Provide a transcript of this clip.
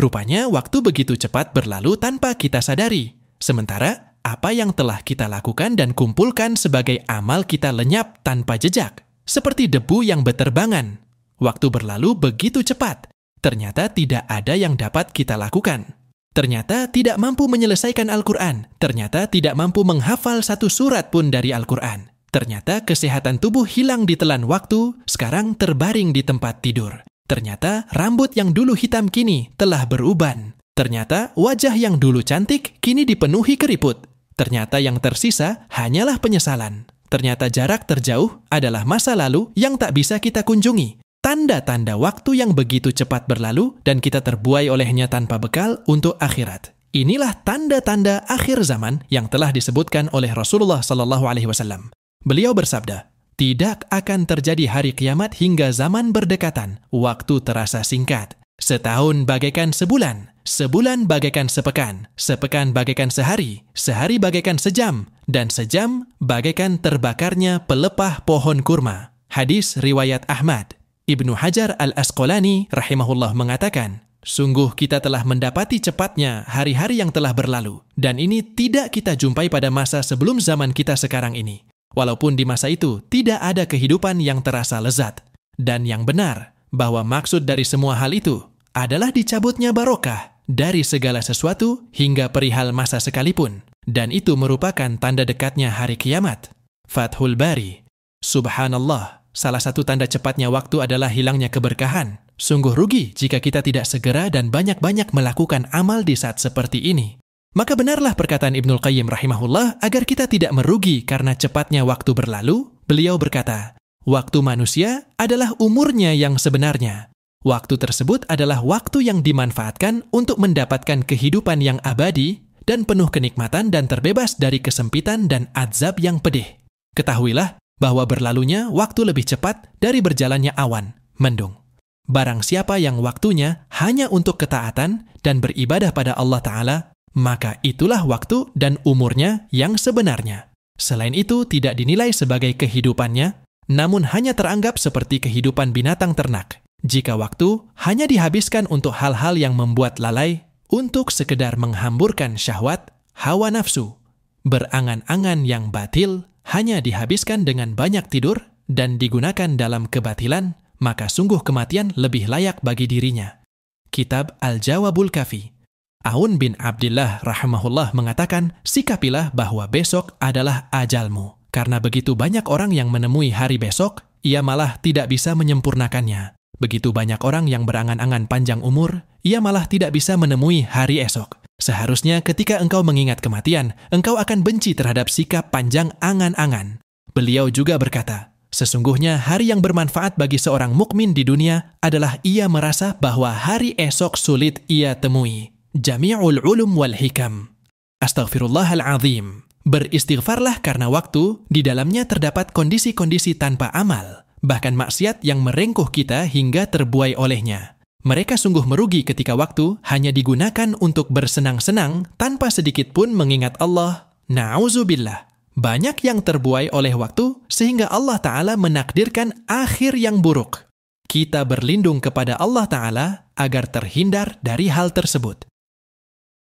Rupanya waktu begitu cepat berlalu tanpa kita sadari. Sementara apa yang telah kita lakukan dan kumpulkan sebagai amal kita lenyap tanpa jejak. Seperti debu yang beterbangan. Waktu berlalu begitu cepat. Ternyata tidak ada yang dapat kita lakukan. Ternyata tidak mampu menyelesaikan Al-Quran. Ternyata tidak mampu menghafal satu surat pun dari Al-Quran. Ternyata kesehatan tubuh hilang ditelan waktu, sekarang terbaring di tempat tidur. Ternyata rambut yang dulu hitam kini telah beruban. Ternyata wajah yang dulu cantik kini dipenuhi keriput. Ternyata yang tersisa hanyalah penyesalan. Ternyata jarak terjauh adalah masa lalu yang tak bisa kita kunjungi. Tanda-tanda waktu yang begitu cepat berlalu dan kita terbuai olehnya tanpa bekal untuk akhirat. Inilah tanda-tanda akhir zaman yang telah disebutkan oleh Rasulullah SAW. Beliau bersabda, tidak akan terjadi hari kiamat hingga zaman berdekatan. Waktu terasa singkat. Setahun bagaikan sebulan. Sebulan bagaikan sepekan. Sepekan bagaikan sehari. Sehari bagaikan sejam. Dan sejam bagaikan terbakarnya pelepah pohon kurma. Hadis riwayat Ahmad. Ibnu Hajar Al-Asqalani rahimahullah mengatakan, sungguh kita telah mendapati cepatnya hari-hari yang telah berlalu. Dan ini tidak kita jumpai pada masa sebelum zaman kita sekarang ini. Walaupun di masa itu tidak ada kehidupan yang terasa lezat. Dan yang benar, bahwa maksud dari semua hal itu adalah dicabutnya barokah dari segala sesuatu hingga perihal masa sekalipun. Dan itu merupakan tanda dekatnya hari kiamat. Fathul Bari. Subhanallah, salah satu tanda cepatnya waktu adalah hilangnya keberkahan. Sungguh rugi jika kita tidak segera dan banyak-banyak melakukan amal di saat seperti ini. Maka benarlah perkataan Ibnul Qayyim rahimahullah agar kita tidak merugi karena cepatnya waktu berlalu. Beliau berkata, waktu manusia adalah umurnya yang sebenarnya. Waktu tersebut adalah waktu yang dimanfaatkan untuk mendapatkan kehidupan yang abadi dan penuh kenikmatan dan terbebas dari kesempitan dan azab yang pedih. Ketahuilah bahwa berlalunya waktu lebih cepat dari berjalannya awan, mendung. Barang siapa yang waktunya hanya untuk ketaatan dan beribadah pada Allah Ta'ala, maka itulah waktu dan umurnya yang sebenarnya. Selain itu tidak dinilai sebagai kehidupannya, namun hanya teranggap seperti kehidupan binatang ternak. Jika waktu hanya dihabiskan untuk hal-hal yang membuat lalai, untuk sekedar menghamburkan syahwat, hawa nafsu, berangan-angan yang batil, hanya dihabiskan dengan banyak tidur dan digunakan dalam kebatilan, maka sungguh kematian lebih layak bagi dirinya. Kitab Al-Jawabul Kafi. Aun bin Abdillah rahimahullah mengatakan, sikapilah bahwa besok adalah ajalmu. Karena begitu banyak orang yang menemui hari besok, ia malah tidak bisa menyempurnakannya. Begitu banyak orang yang berangan-angan panjang umur, ia malah tidak bisa menemui hari esok. Seharusnya ketika engkau mengingat kematian, engkau akan benci terhadap sikap panjang angan-angan. Beliau juga berkata, sesungguhnya hari yang bermanfaat bagi seorang mukmin di dunia adalah ia merasa bahwa hari esok sulit ia temui. Jami'ul ulum wal hikam. Astaghfirullahalazim. Beristighfarlah karena waktu di dalamnya terdapat kondisi-kondisi tanpa amal, bahkan maksiat yang merengkuh kita hingga terbuai olehnya. Mereka sungguh merugi ketika waktu hanya digunakan untuk bersenang-senang tanpa sedikit pun mengingat Allah. Na'udzubillah. Banyak yang terbuai oleh waktu sehingga Allah Ta'ala menakdirkan akhir yang buruk. Kita berlindung kepada Allah Ta'ala agar terhindar dari hal tersebut.